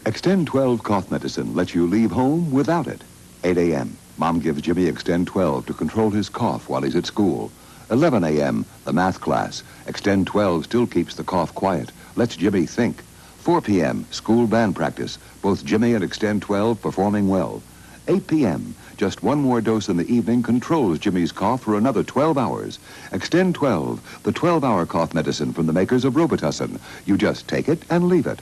Extend 12 cough medicine lets you leave home without it. 8 a.m. Mom gives Jimmy Extend 12 to control his cough while he's at school. 11 a.m. The math class. Extend 12 still keeps the cough quiet, lets Jimmy think. 4 p.m. School band practice. Both Jimmy and Extend 12 performing well. 8 p.m. Just one more dose in the evening controls Jimmy's cough for another 12 hours. Extend 12, the 12-hour cough medicine from the makers of Robitussin. You just take it and leave it.